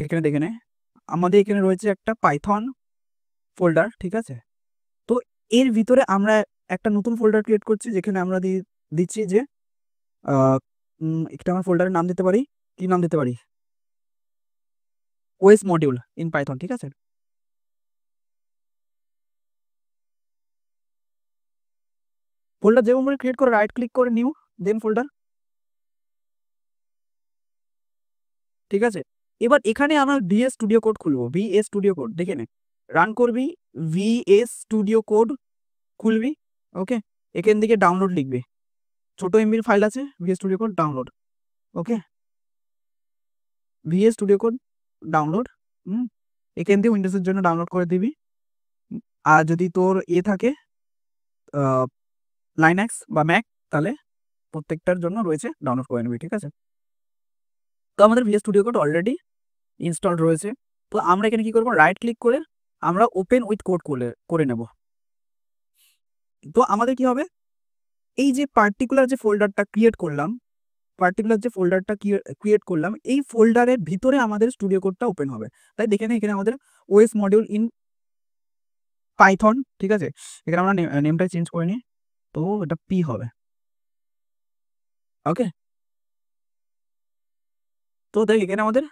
এখানে দেখে নে, আমাদের এখানে রয়েছে একটা পাইথন ফোল্ডার, ঠিক আছে। তো এর ভিতরে আমরা একটা নতুন ফোল্ডার ক্রিয়েট করছি, যেখানে আমরা দিচ্ছি যে একটা আমার ফোল্ডারের নাম দিতে পারি, কি নাম দিতে পারি, ওএস মডিউল ইন পাইথন, ঠিক আছে। ফোল্ডার যেমন ক্রিয়েট করে রাইট ক্লিক করে নিউ দেন ফোল্ডার, ঠিক আছে। এবার এখানে আমরা ভিএস স্টুডিও কোড খুলবো, ভিএস স্টুডিও কোড দেখে নে, রান করবি, ভিএস স্টুডিও কোড খুলবি, ওকে। এখান থেকে ডাউনলোড লিখবি, ছোট এমবির ফাইল আছে, ভিএস স্টুডিও কোড ডাউনলোড, ওকে। ভিএস স্টুডিও কোড ডাউনলোড, এখান থেকে উইন্ডোজের জন্য ডাউনলোড করে দিবি। আর যদি তোর থাকে লাইনাক্স বা ম্যাক, তাহলে প্রত্যেকটার জন্য রয়েছে, ডাউনলোড করে নিবি, ঠিক আছে। তো আমাদের VS studio code already install রয়েছে। তো আমরা এখানে কি করবো, রাইট ক্লিক করে আমরা ওপেন উইথ কোড করে নেব। তো আমাদের কি হবে, এই যে পার্টিকুলার যে ফোল্ডারটা ক্রিয়েট করলাম, এই ফোল্ডারের ভিতরে আমাদের স্টুডিও কোডটা ওপেন হবে। তাই দেখে না, এখানে আমাদের ওএস মডিউল ইন পাইথন, ঠিক আছে। এখানে আমরা নেমটা চেঞ্জ করে নিই, তো এটা পি হবে, ওকে। তো দেখ এখানে আমাদের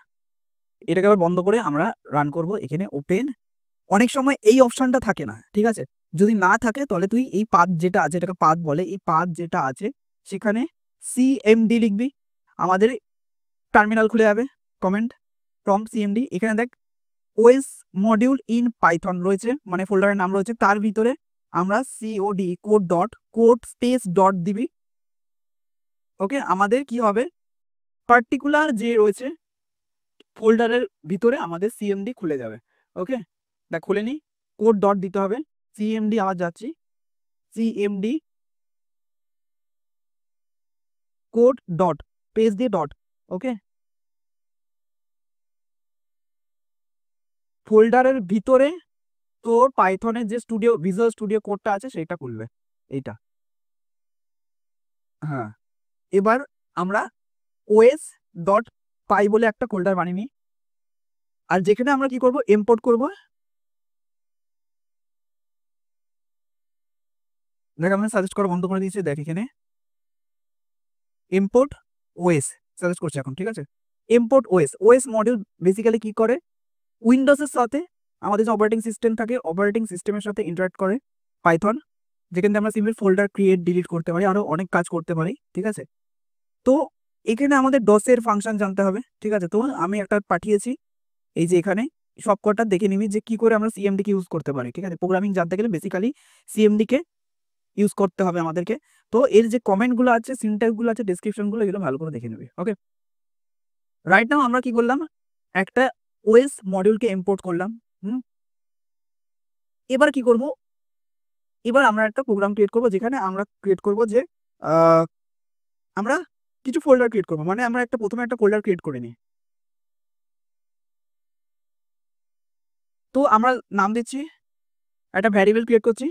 এটাকে আবার বন্ধ করে আমরা রান করব, এখানে ওপেন। অনেক সময় এই অপশনটা থাকে না, ঠিক আছে। যদি না থাকে তাহলে তুই এই পাথ যেটা আছে, এটাকে পাথ বলে, এই পাথ যেটা আছে সেখানে সিএমডি লিখবি, আমাদের টার্মিনাল খুলে যাবে, কমেন্ট ফ্রম সিএমডি। এখানে দেখ ওএস মডিউল ইন পাইথন রয়েছে, মানে ফোল্ডারের নাম রয়েছে, তার ভিতরে আমরা সিওডি কোড স্পেস ডট দিবি, ওকে। আমাদের কি হবে, পার্টিকুলার যে রয়েছে ফোল্ডারের ভিতরে আমাদের সিএমডি খুলে যাবে, ওকে। দেখ খুলে নি, কোড ডট দিতে হবে, সিএমডি, আবার যাচ্ছি, সিএমডি কোড ডট, পেজ দিয়ে ডট, ওকে। ফোল্ডারের ভিতরে তোর পাইথনের যে ভিজুয়াল স্টুডিও কোডটা আছে সেটা খুলবে, এইটা, হ্যাঁ। এবার আমরা ওএস ডট পাই বলে একটা ফোল্ডার বানিয়ে নিই, আর যেখানে আমরা কি করব, ইম্পোর্ট করব। দেখ আমরা সাজেস্ট করা বন্ধ করে দিয়েছি, দেখ এখানে ইম্পোর্ট ওএস সাজেস্ট করছে এখন, ঠিক আছে। ইম্পোর্ট ওএস মডিউল বেসিক্যালি কি করে, উইন্ডোজের সাথে আমাদের যে অপারেটিং সিস্টেম থাকে, অপারেটিং সিস্টেমের সাথে ইন্টারাক্ট করে পাইথন, যেখানে আমরা সিম্পল ফোল্ডার ক্রিয়েট ডিলিট করতে পারি, আরো অনেক কাজ করতে পারি, ঠিক আছে। তো এখানে আমাদের ডসের ফাংশন জানতে হবে, ঠিক আছে। তো আমি একটা পাঠিয়েছি, এই যে এখানে সব কটা দেখে নিবি যে কি করে আমরা সিএমডি কে ইউজ করতে পারি, ঠিক আছে। প্রোগ্রামিং জানতে গেলে বেসিক্যালি সিএমডি কে ইউজ করতে হবে আমাদেরকে। তো এর যে কমেন্টগুলো আছে, সিনট্যাক্সগুলো আছে, ডেসক্রিপশনগুলো, এগুলো ভালো করে দেখে নেবে, ওকে। রাইট নাও আমরা কি করলাম, একটা ওএস মডিউলকে ইম্পোর্ট করলাম, এবার কি করব, এবার আমরা একটা প্রোগ্রাম ক্রিয়েট করব, যেখানে আমরা ক্রিয়েট করব যে আমরা কিছু ফোল্ডার ক্রিয়েট করবো, মানে আমরা প্রথমে একটা ফোল্ডার ক্রিয়েট করে নিই। তো আমরা নাম দিচ্ছি, একটা ভ্যারিয়েবল ক্রিয়েট করছি,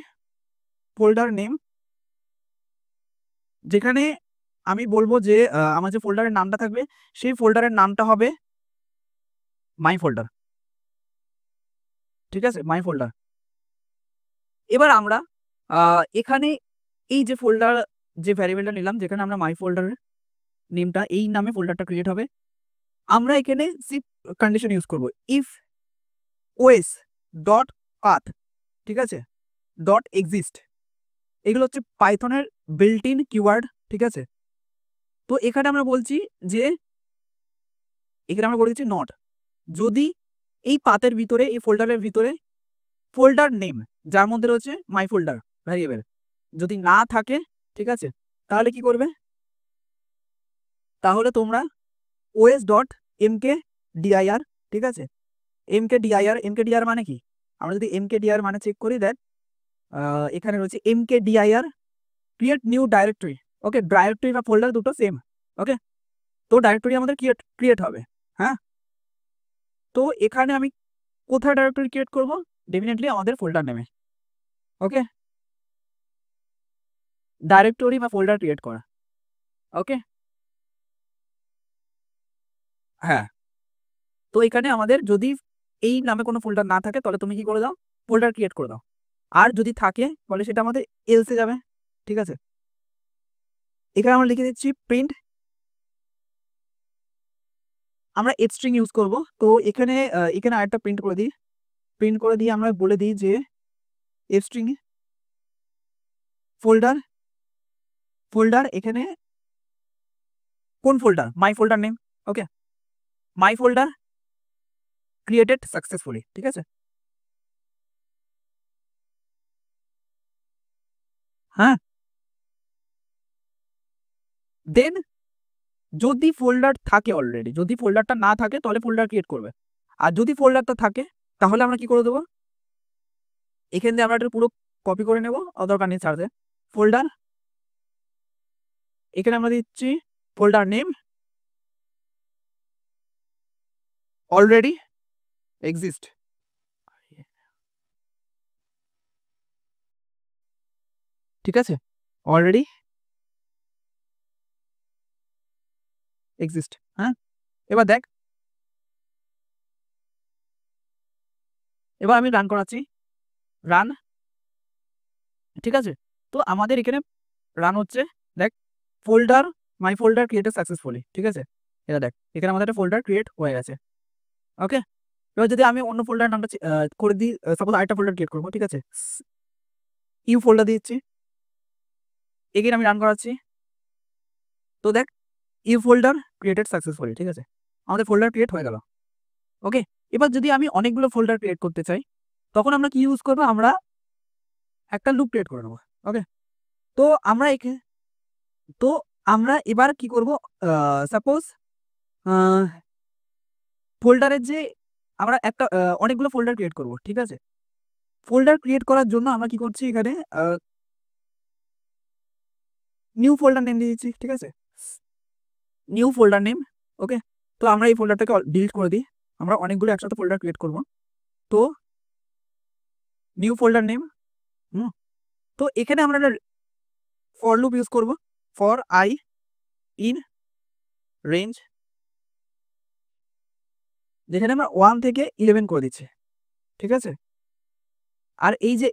ফোল্ডার নেম, যেখানে আমি বলবো যে আমার যে ফোল্ডারের নামটা থাকবে সেই ফোল্ডারের নামটা হবে মাই ফোল্ডার, ঠিক আছে, মাই ফোল্ডার। এবার আমরা এখানে এই যে ফোল্ডার, যে ভ্যারিয়েবলটা নিলাম, যেখানে আমরা মাই ফোল্ডারের নেমটা, এই নামে ফোল্ডারটা ক্রিয়েট হবে। আমরা এখানে সিফ কন্ডিশন ইউজ করব, ইফ ওএস ডট পাথ, ঠিক আছে, ডট এক্সিস্ট, এগুলো হচ্ছে পাইথনের বিল্ট ইন কিওয়ার্ড, ঠিক আছে। তো এখানে আমরা বলছি যে, এখানে আমরা বলেছি নট, যদি এই পাথের ভিতরে, এই ফোল্ডারের ভিতরে ফোল্ডার নেম যার মধ্যে রয়েছে মাই ফোল্ডার ভ্যারিয়েবল যদি না থাকে, ঠিক আছে, তাহলে কি করবে, তাহলে তোমরা ওএস ডট এমকে ডিআইআর, ঠিক আছে, এমকে ডিআইআর মানে কি, আমরা যদি এমকে ডিআইআর মানে চেক করি, দেখ এখানে রয়েছে এমকে ডিআইআর ক্রিয়েট নিউ ডাইরেক্টরি, ওকে। ডাইরেক্টরি বা ফোল্ডার দুটো সেম, ওকে। তো ডাইরেক্টরি আমাদের ক্রিয়েট হবে, হ্যাঁ। তো এখানে আমি কোথায় ডাইরেক্টরি ক্রিয়েট করব, ডেফিনেটলি আমাদের ফোল্ডার নেমে, ওকে, ডাইরেক্টরি বা ফোল্ডার ক্রিয়েট করা, ওকে, হ্যাঁ। তো এখানে আমাদের যদি এই নামে কোনো ফোল্ডার না থাকে তাহলে তুমি কি করে দাও, ফোল্ডার ক্রিয়েট করে দাও। আর যদি থাকে তাহলে সেটা আমাদের এলসে যাবে। ঠিক আছে, এখানে আমরা লিখে দিচ্ছি প্রিন্ট, আমরা এফ স্ট্রিং ইউজ করব। তো এখানে এখানে আরেকটা প্রিন্ট করে দিই, প্রিন্ট করে দিয়ে আমরা বলে দিই যে এফ স্ট্রিং ফোল্ডার, ফোল্ডার এখানে কোন ফোল্ডার, মাই ফোল্ডার নেম। ওকে, মাই ফোল্ডার ক্রিয়েটেড সাকসেসফুলি। ঠিক আছে, হ্যাঁ, দেন যদি ফোল্ডার থাকে অলরেডি, যদি ফোল্ডারটা না থাকে তাহলে ফোল্ডার ক্রিয়েট করবে। আর যদি ফোল্ডারটা থাকে তাহলে আমরা কি করে দেবো, এখান দিয়ে আমরা এটা পুরো কপি করে নেব, দরকার নেই ছাড়তে। ফোল্ডার, এখানে আমরা দিচ্ছি ফোল্ডার নেম অলরেডি এক্সিস্ট। ঠিক আছে, অলরেডি এক্সিস্ট। হ্যাঁ, এবার দেখ, এবার আমি রান করাচ্ছি, রান। ঠিক আছে, তো আমাদের এখানে রান হচ্ছে, দেখ ফোল্ডার, মাই ফোল্ডার ক্রিয়েটেড সাকসেসফুলি। ঠিক আছে, এটা দেখ এখানে আমাদের একটা ফোল্ডার ক্রিয়েট হয়ে গেছে। ওকে, এবার যদি আমি অন্য ফোল্ডার নামটা করে দিই, সাপোজ আরেকটা ফোল্ডার ক্রিয়েট করবো। ঠিক আছে, ইউ ফোল্ডার দিচ্ছি, এগেন আমি রান করাচ্ছি। তো দেখ ইউ ফোল্ডার ক্রিয়েটেড সাকসেসফুলি। ঠিক আছে, আমাদের ফোল্ডার ক্রিয়েট হয়ে গেল। ওকে, এবার যদি আমি অনেকগুলো ফোল্ডার ক্রিয়েট করতে চাই তখন আমরা কি ইউজ করবো, আমরা একটা লুপ ক্রিয়েট করে নেবো। ওকে, তো আমরা তো আমরা এবার কি করব, সাপোজ ফোল্ডারের যে আমরা একটা অনেকগুলো ফোল্ডার ক্রিয়েট করব। ঠিক আছে, ফোল্ডার ক্রিয়েট করার জন্য আমরা কি করছি, এখানে নিউ ফোল্ডার নেম দিয়ে দিচ্ছি। ঠিক আছে, নিউ ফোল্ডার নেম। ওকে, তো আমরা এই ফোল্ডারটাকে ডিলিট করে দিই, আমরা অনেকগুলো একসাথে ফোল্ডার ক্রিয়েট করব। তো নিউ ফোল্ডার নেম, তো এখানে আমরা ফর লুপ ইউজ করব, ফর আই ইন রেঞ্জ, যেখানে আমরা 1 থেকে 11 করে দিচ্ছি। ঠিক আছে, আর এই যে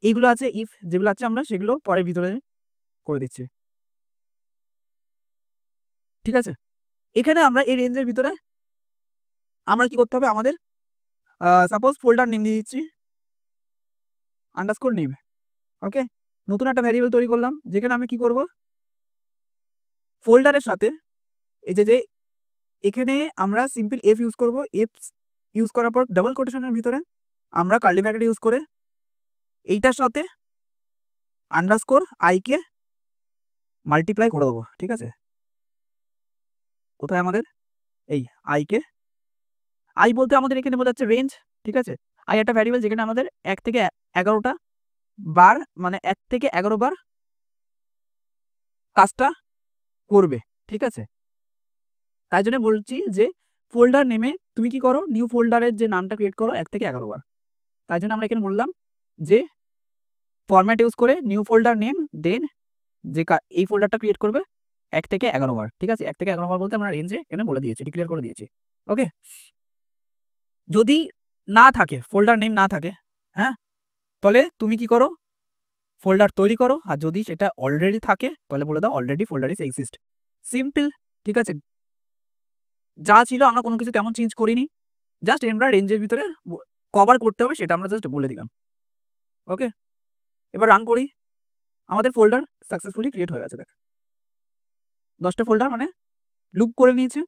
এইগুলো আছে ইফ, যেগুলো আছে আমরা সেগুলো পরের ভিতরে করে দিচ্ছি। ঠিক আছে, এখানে আমরা এই রেঞ্জের ভিতরে আমরা কি করতে হবে, আমাদের সাপোজ ফোল্ডার নেম দিয়ে দিচ্ছি আন্ডারস্কোর নেম। ওকে, নতুন একটা ভ্যারিয়েবল তৈরি করলাম, যেখানে আমি কি করব, ফোল্ডারের সাথে এই যে এখানে আমরা সিম্পল এফ ইউজ করব, এফ ইউজ করার পর ডাবল কোটেশনের ভিতরে আমরা কার্লি ব্র্যাকেট ইউজ করে এইটার সাথে আন্ডারস্কোর আইকে মাল্টিপ্লাই করে দেবো। ঠিক আছে, কোথায় আমাদের এই আইকে, আই বলতে আমাদের এখানে বোঝাচ্ছে রেঞ্জ। ঠিক আছে, আই একটা ভ্যারিয়েবল যেখানে আমাদের 1 থেকে 11টা বার, মানে 1 থেকে 11 বার কাজটা করবে। ঠিক আছে, তাই জন্য বলছি যে ফোল্ডার নেমে তুমি কি করো, নিউ ফোল্ডারের যে নামটা ক্রিয়েট করো 1 থেকে 11 বার। তাই জন্য আমরা এখানে বললাম যে ফরম্যাট ইউজ করে নিউ ফোল্ডার নেম, দেন যে এই ফোল্ডারটা ক্রিয়েট করবে 1 থেকে 11 বার। ঠিক আছে, 1 থেকে 11 বার বলতে আমরা রেঞ্জে এখানে বলে দিয়েছি, ডিক্লেয়ার করে দিয়েছি। ওকে, যদি না থাকে, ফোল্ডার নেম না থাকে, হ্যাঁ, তাহলে তুমি কি করো, ফোল্ডার তৈরি করো, আর যদি সেটা অলরেডি থাকে তাহলে বলে দাও already folder is exist. Simple. ঠিক আছে, যা ছিল আমরা কোনো কিছু তেমন চেঞ্জ করিনি, জাস্ট আমরা রেঞ্জের ভিতরে কভার করতে হবে সেটা আমরা জাস্ট বলে দিলাম। ওকে, এবার রান করি, আমাদের ফোল্ডার সাকসেসফুলি ক্রিয়েট হয়ে গেছে। দেখ 10টা ফোল্ডার মানে লুপ করে নিয়েছে।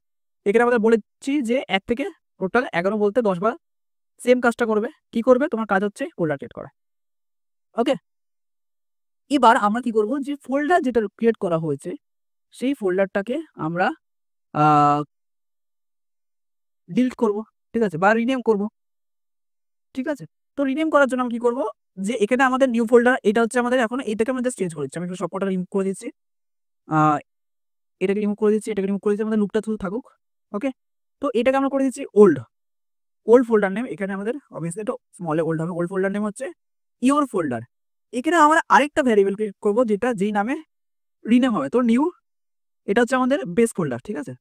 এখানে আমাদের বলেছি যে 1 থেকে টোটাল 11 বলতে 10 বার সেম কাজটা করবে। কি করবে, তোমার কাজ হচ্ছে ফোল্ডার ক্রিয়েট করা। ওকে, এবার আমরা কি করব, যে ফোল্ডার যেটা ক্রিয়েট করা হয়েছে সেই ফোল্ডারটাকে আমরা ডিলিট করব। ঠিক আছে, বা রিনেম করব। ঠিক আছে, তো রিনেম করার জন্য আমরা কি করব, যে এখানে আমাদের নিউ ফোল্ডার, এটা হচ্ছে আমাদের এখন, এইটাকে আমরা জাস্ট চেঞ্জ করে দিচ্ছি। আমি একটু সবকটা রিমুভ করে দিচ্ছি, এটাকে রিমুভ করে দিচ্ছি, এটাকে রিমুভ করে দিচ্ছি, আমাদের লুকটা শুধু থাকুক। ওকে, তো এটাকে আমরা করে দিচ্ছি ওল্ড, ওল্ড ফোল্ডার নেম। এখানে আমাদের অবভিয়াসলি এটা স্মলে ওল্ড হবে, ওল্ড ফোল্ডার নেম হচ্ছে ইওর ফোল্ডার। এখানে আমরা আরেকটা ভ্যারিয়েবল ক্রিয়েট করবো যেটা যেই নামে রিনেম হবে। তো নিউ, এটা হচ্ছে আমাদের বেস ফোল্ডার। ঠিক আছে,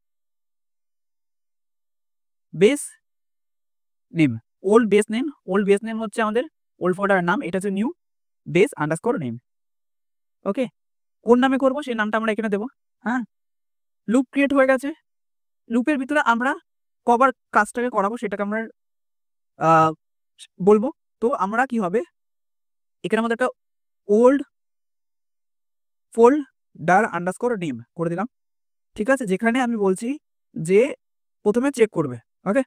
base name, old base name. Old base name হচ্ছে আমাদের ওল্ড ফোল্ডারের নাম, এটা হচ্ছে নিউ বেস আন্ডারস্কোর নেম। ওকে, কোন নামে করব সেই নামটা আমরা এখানে দেবো। হ্যাঁ, লুপ ক্রিয়েট হয়ে গেছে। লুপের ভিতরে আমরা কবার কাজটাকে করাবো সেটাকে আমরা বলবো। তো আমরা কি হবে, এখানে আমাদের একটা ওল্ড ফোল্ডার আন্ডারস্কোর নেম করে দিলাম। ঠিক আছে, যেখানে আমি বলছি যে প্রথমে চেক করবে। ওকে,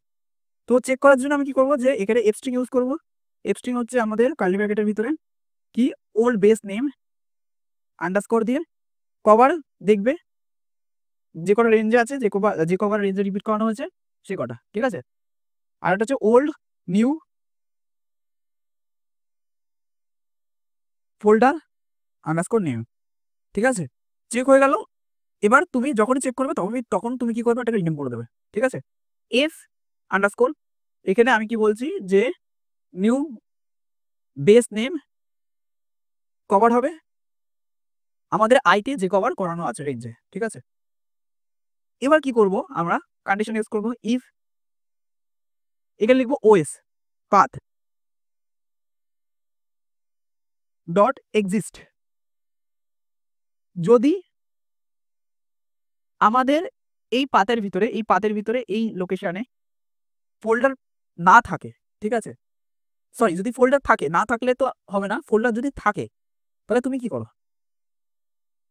তো চেক করার জন্য আমি কি করব, যে এখানে এফ স্ট্রিং ইউজ করব। এফ স্ট্রিং হচ্ছে আমাদের কার্লি ব্র্যাকেটের ভিতরে কি ওল্ড বেস নেম আন্ডারস্কোর দিয়ে কভার দেখবে, যে কটা রেঞ্জে আছে, যে কভার রেঞ্জে রিপিট করানো হয়েছে সে কটা। ঠিক আছে, আর একটা হচ্ছে old new folder underscore name. ঠিক আছে, চেক হয়ে গেল। এবার তুমি যখনই চেক করবে তখন তুমি কি করবে, এটাকে রিনেম করে দেবে। ঠিক আছে, এফ আন্ডারস্কোর, এখানে আমি কি বলছি যে নিউ বেস নেম কভার হবে আমাদের আইতে যে কভার করানো আছে রেঞ্জে। ঠিক আছে, এবার কি করব, আমরা কন্ডিশন ইউজ করব। ইফ এখানে লিখবো ওএস পাথ ডট এক্সিস্ট, যদি আমাদের এই পাতের ভিতরে এই লোকেশনে ফোল্ডার না থাকে। ঠিক আছে, সরি, যদি ফোল্ডার থাকে, না থাকলে তো হবে না, ফোল্ডার যদি থাকে তাহলে তুমি কি করো,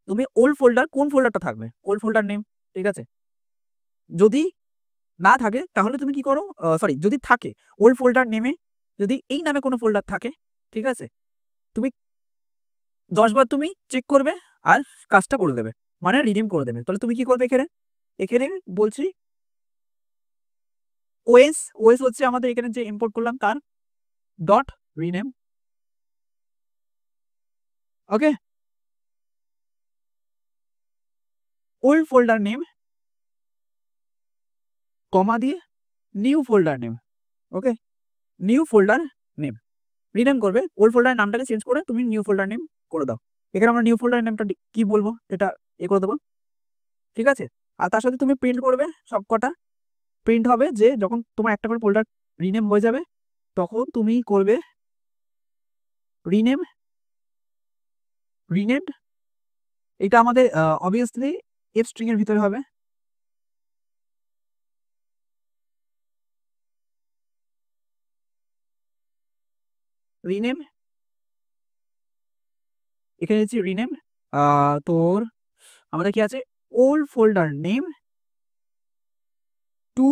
তুমি ওল্ড ফোল্ডার, কোন ফোল্ডারটা থাকবে, ওল্ড ফোল্ডার নেম। ঠিক আছে, যদি না থাকে তাহলে তুমি কি করো, সরি, যদি থাকে ওল্ড ফোল্ডার নেমে, যদি এই নামে কোনো ফোল্ডার থাকে, ঠিক আছে, তুমি 10 বার তুমি চেক করবে আর কাজটা করে দেবে, মানে রিডিম করে দেবে। তাহলে তুমি কি করবে, এখানে এখানে বলছি ওএস, ওএস হচ্ছে আমাদের এখানে যে ইম্পোর্ট করলাম তার ডট রিনেম। ওকে, ওল্ড ফোল্ডার নেম কমা দিয়ে নিউ ফোল্ডার নেম। ওকে, নিউ ফোল্ডার নেম রিনেম করবে, ওল্ড ফোল্ডার নামটাকে চেঞ্জ করে তুমি নিউ ফোল্ডার নেম করে দাও। এখানে আমরা নিউ ফোল্ডার নেমটা কি বলবো এটা করে দেবো। ঠিক আছে, আর তার সাথে তুমি প্রিন্ট করবে, সব কটা প্রিন্ট হবে যে যখন তোমার একটা করে ফোল্ডার রিনেম হয়ে যাবে তখন তুমি করবে রিনেম রিনেম। এটা আমাদের অবভিয়াসলি এফ স্ট্রিং এর ভিতরে হবে। রিনেম, এখানে হচ্ছে রিনেম, তোর আমাদের কি আছে, old folder name to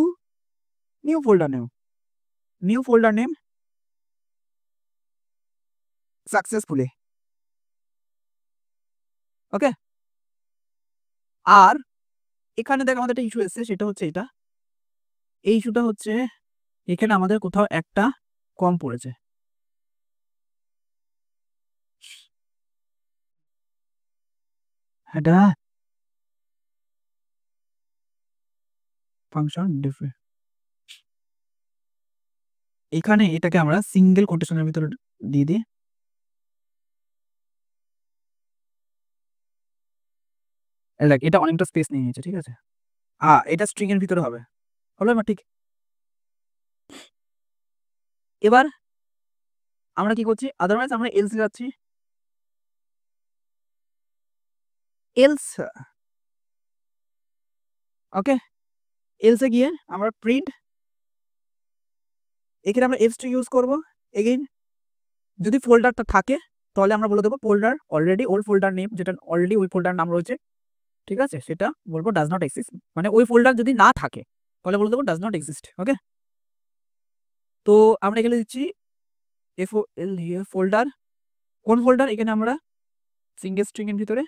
new folder name, new folder name successfully. Okay, আর এখানে দেখ আমাদের একটা ইস্যু এসেছে, সেটা হচ্ছে এটা, এই ইস্যুটা হচ্ছে এখানে আমাদের কোথাও একটা কম পড়েছে। এটা ফাংশন ডিফারেন্ট, এখানে এটাকে আমরা সিঙ্গেল কোটেশনের ভিতরে দিয়ে দিই। দেখ এটা অনেকটা স্পেস নিয়ে নিয়েছে। ঠিক আছে, এটা স্ট্রিং এর ভিতরে হবে, হলো না? ঠিক, এবার আমরা কি করছি, আদারওয়াইজ আমরা এলস যাচ্ছি। এলস, ওকে, এলসে গিয়ে আমরা প্রিন্ট, এখানে আমরা এফ স্ট্রিং ইউজ করব। এগেইন যদি ফোল্ডারটা থাকে তাহলে আমরা বলে দেবো folder already, old folder name যেটা অলরেডি ওই ফোল্ডার নাম রয়েছে, ঠিক আছে, সেটা বলবো ডাজ নট এক্সিস্ট, মানে ওই ফোল্ডার যদি না থাকে তাহলে বলে দেবো ডাজ নট এক্সিস্ট। ওকে, তো আমরা এখানে দিচ্ছি এফ এল ফোল্ডার, কোন ফোল্ডার, এখানে আমরা সিঙ্গেল স্ট্রিং এর ভিতরে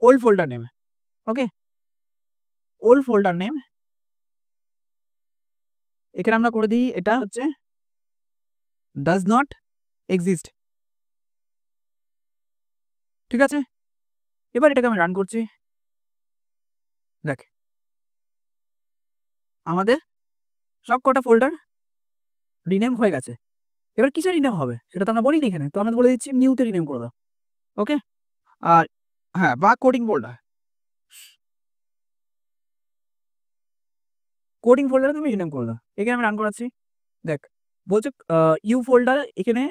ওল্ড ফোল্ডার নেম। ওকে, ওল্ড ফোল্ডার নেম এখানে আমরা করে দিই, এটা হচ্ছে ডাজ নট এক্সিস্ট। ঠিক আছে, এবার এটাকে আমি রান করছি। দেখ আমাদের সব কটা ফোল্ডার রিনেম হয়ে গেছে। এবার কিসে রিনেম হবে সেটা তো আমরা বলিনি এখানে, তো আমরা বলে দিচ্ছি নিউতে রিনেম করে দাও। ওকে, আর হ্যাঁ, বা কোডিং ফোল্ডার, কোডিং ফোল্ডারে তুমি রিনেম করে দাও। এখানে আমি রান করাচ্ছি, দেখ বলছে ইউ ফোল্ডার, এখানে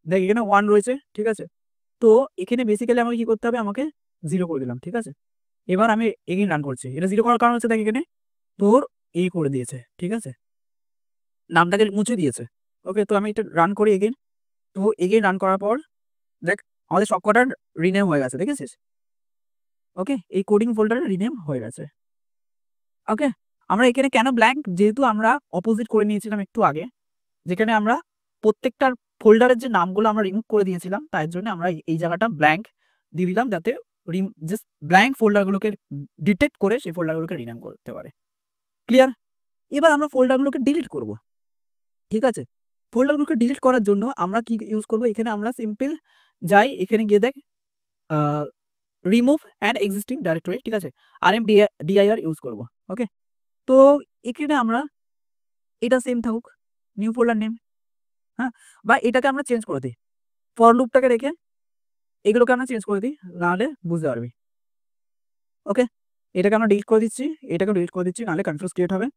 দেখ এখানে 1 রয়েছে, ঠিক আছে। তো এখানে বেসিক্যালি আমাকে কি করতে হবে, আমাকে 0 করে দিলাম, ঠিক আছে। এবার আমি এগেইন রান করছি, এটা 0 করার কারণ হচ্ছে দেখ এখানে তোর করে দিয়েছে, ঠিক আছে, নামটাকে মুছে দিয়েছে। ওকে, তো আমি এটা রান করি এগেইন। তো এগেইন রান করার পর দেখ আমাদের সবকটার রিনেম হয়ে গেছে, দেখেছিস? ওকে, এই কোডিং ফোল্ডারে রিনেম হয়ে গেছে। ওকে, আমরা এখানে কেন ব্ল্যাঙ্ক, যেহেতু আমরা অপোজিট করে নিয়েছিলাম একটু আগে, যেখানে আমরা প্রত্যেকটার ফোল্ডারের যে নামগুলো আমরা রিমুভ করে দিয়েছিলাম, তাই জন্য আমরা এই জায়গাটা ব্ল্যাঙ্ক দিয়ে দিলাম, যাতে জাস্ট ব্ল্যাঙ্ক ফোল্ডারগুলোকে ডিটেক্ট করে সেই ফোল্ডারগুলোকে রিনেম করতে পারে। ক্লিয়ার? এবার আমরা ফোল্ডারগুলোকে ডিলিট করব, ঠিক আছে। ফোল্ডারগুলোকে ডিলিট করার জন্য আমরা কি ইউজ করব, এখানে আমরা সিম্পল যাই, এখানে গিয়ে দেখ রিমুভ অ্যান্ড এক্সিস্টিং ডাইরেক্টরি, ঠিক আছে, RMDIR ইউজ করব। ওকে, তো এখানে আমরা এটা সেম থাকুক, নিউ ফোল্ডার নেম, হ্যাঁ, বা এটাকে আমরা চেঞ্জ করে দিই, ফর লুপটাকে রেখে এগুলোকে আমরা চেঞ্জ করে দিই, নাহলে বুঝতে পারবি। ওকে, এটাকে আমরা ডিলিট করে দিচ্ছি, এটাকে ডিলিট করে দিচ্ছি, নাহলে কনফিউজ ক্রিয়েট হবে।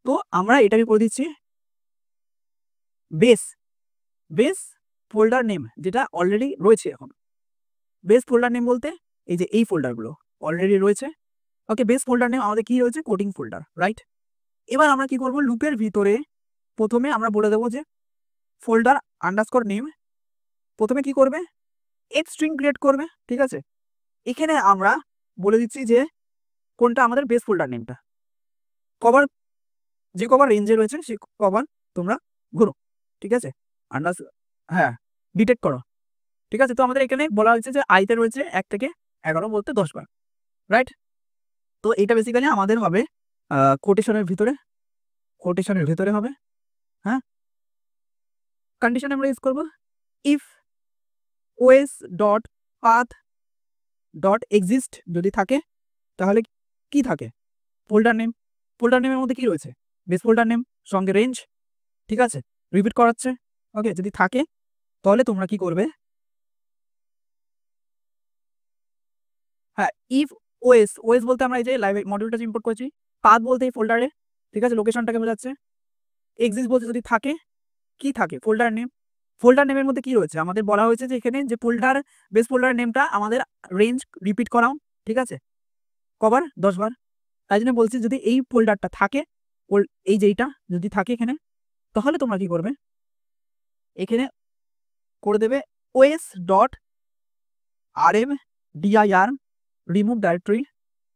তো আমরা এটাকে করে দিচ্ছি বেস ফোল্ডার নেম, যেটা অলরেডি রয়েছে এখন। বেস ফোল্ডার নেম বলতে এই যে এই ফোল্ডারগুলো অলরেডি রয়েছে। ওকে, বেস ফোল্ডার নেম আমাদের কি রয়েছে, কোডিং ফোল্ডার, রাইট। এবার আমরা কি করব, লুপের ভিতরে প্রথমে আমরা বলে দেবো যে ফোল্ডার আন্ডারস্কোর নেম, প্রথমে কি করবে, এক্স স্ট্রিং ক্রিয়েট করবে, ঠিক আছে। এখানে আমরা বলে দিচ্ছি যে কোনটা আমাদের বেস ফোল্ডার নেমটা, কভার যে কভার রেঞ্জে রয়েছে সেই কভার তোমরা ঘুরো, ঠিক আছে, হ্যাঁ, ডিটেক্ট করো, ঠিক আছে। তো আমাদের এখানে বলা হয়েছে যে আইতে রয়েছে 1 থেকে 11 বলতে 10 বার, রাইট। তো এটা বেসিক্যালি আমাদের হবে কোটেশনের ভিতরে হবে, হ্যাঁ। কন্ডিশন আমরা ইউজ করব if OS dot path dot exist, যদি থাকে তাহলে কি থাকে, ফোল্ডার নেম। ফোল্ডার নেমের মধ্যে কি রয়েছে, বেস ফোল্ডার নেম সঙ্গে রেঞ্জ, ঠিক আছে, রিপিট করাচ্ছে। ওকে, যদি থাকে তাহলে তোমরা কি করবে, হ্যাঁ, ইফ ওএস বলতে আমরা এই যে লাইভ মডিউলটা ইম্পোর্ট করেছি, পাথ বলতে এই ফোল্ডারে, ঠিক আছে, লোকেশনটাকে বোঝাচ্ছে। এক্সিস্ট বলতে যদি থাকে, কি থাকে, ফোল্ডার নেম। ফোল্ডার নেমের মধ্যে কি রয়েছে, আমাদের বলা হয়েছে যে এখানে যে বেস ফোল্ডার নেমটা আমাদের রেঞ্জ রিপিট করাও, ঠিক আছে, কভার 10 বার। তাই জন্য বলছি যদি এই ফোল্ডারটা থাকে, এই যেইটা যদি থাকে এখানে, তাহলে তোমরা কি করবে, এখানে করে দেবে OS dot RMDIR remove directory,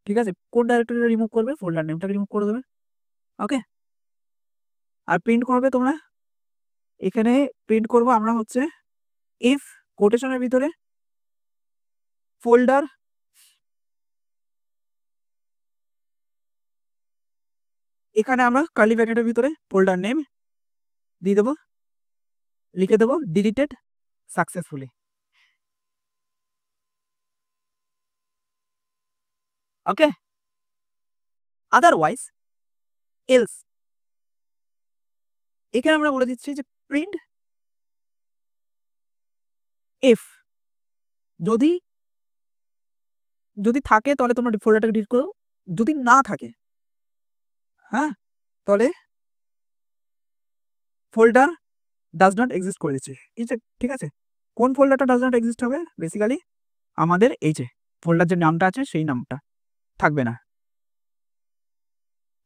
ঠিক আছে। কোন ডাইরেক্টরি রিমুভ করবে, ফোল্ডার নেমটাকে রিমুভ করে দেবে। ওকে, আর প্রিন্ট করবে তোমরা, এখানে প্রিন্ট করব আমরা হচ্ছে ইফ কোটেশনের ভিতরে ফোল্ডার, এখানে আমরা কার্লি ব্র্যাকেটের ভিতরে ফোল্ডার নেম দিয়ে দেবো, লিখে দেবো ডিলিটেড সাকসেসফুলি। ওকে, আদারওয়াইজ এলস, এখানে আমরা বলে দিচ্ছি যে প্রিন্ট ইফ, যদি যদি থাকে তাহলে তোমরা ফোল্ডারটাকে ডিলিট করো, যদি না থাকে, হ্যাঁ, তাহলে ফোল্ডার ডাজ নট এক্সিস্ট করে দিচ্ছে, ঠিক আছে। কোন ফোল্ডারটা ডাজ নট এক্সিস্ট হবে, বেসিক্যালি আমাদের এই যে ফোল্ডার যে নামটা আছে সেই নামটা থাকবে না,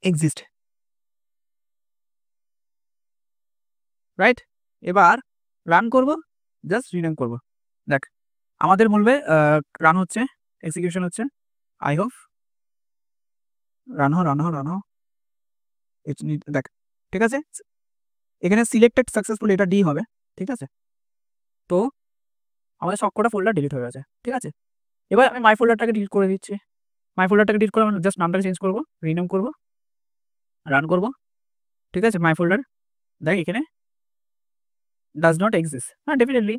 এক্সিস্ট, রাইট। এবার রান করব, জাস্ট রিনেম করব, দেখ আমাদের বলবে রান হচ্ছে, এক্সিকিউশন হচ্ছে, আই হোপ রান হো, দেখ, ঠিক আছে। এখানে সিলেক্টেড সাকসেসফুল, এটা ডি হবে, ঠিক আছে। তো আমাদের সবকটা ফোল্ডার ডিলিট হয়ে গেছে, ঠিক আছে। এবার আমি মাই ফোল্ডারটাকে ডিলিট করে দিচ্ছি, মাই ফোল্ডারটাকে ডিলিট করে আমি জাস্ট নামটাকে চেঞ্জ করবো, রিনেম করবো, রান করবো, ঠিক আছে। মাই ফোল্ডার, দেখ এখানে ডাজ নট এক্সিস্ট, হ্যাঁ ডেফিনেটলি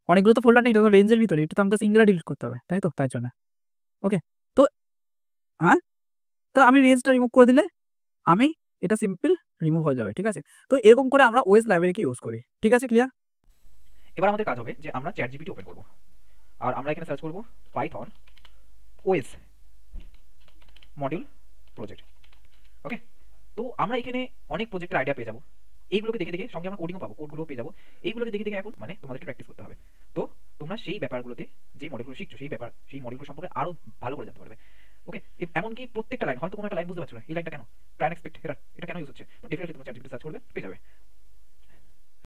অনেকগুলো তো ফোল্ডার নেই, এটা তো রেঞ্জের ভিতরে, এটা তো আমাকে সিঙ্গেল ডিলিট করতে হবে, তাই তো, তাই জন্য। ওকে, তো হ্যাঁ, তো আমি রেঞ্জটা রিমুভ করে দিলে আমি এটা সিম্পল রিমুভ হয়ে যাবে, ঠিক আছে। তো এরকম করে আমরা ওএস লাইব্রেরিকে ইউজ করি, ঠিক আছে, ক্লিয়ার। এবার আমাদের কাজ হবে যে আমরা চ্যাটজিপিটি ওপেন করব, আর আমরা এখানে সার্চ করব পাইথন ওএস মডিউল প্রজেক্ট। ওকে, তো আমরা আমরা এখানে অনেক প্রজেক্টের আইডিয়া পেয়ে যাবো, এইগুলোকে দেখে দেখে সঙ্গে আমরা কোডিংও পাবো, কোডগুলোও পেয়ে যাবো। এইগুলোকে দেখে দেখে এখন মানে তোমাদেরকে প্র্যাকটিস করতে হবে। তো তোমরা সেই ব্যাপারগুলোতে যে মডেলগুলো শিখছো সেই মডেলগুলো সম্পর্কে আরো ভালো করে জানতে পারবে। ওকে, এমনকি প্রত্যেকটা লাইন, হয়তো কোনো একটা লাইন বুঝতে পারছো না, এই লাইনটা কেন, প্ল্যান এক্সপেক্ট এরর, এটা কেন ইউজ হচ্ছে, তো ডেফিনেটলি তোমরা চ্যাটজিপিটি সার্চ করবে, পেয়ে যাবে।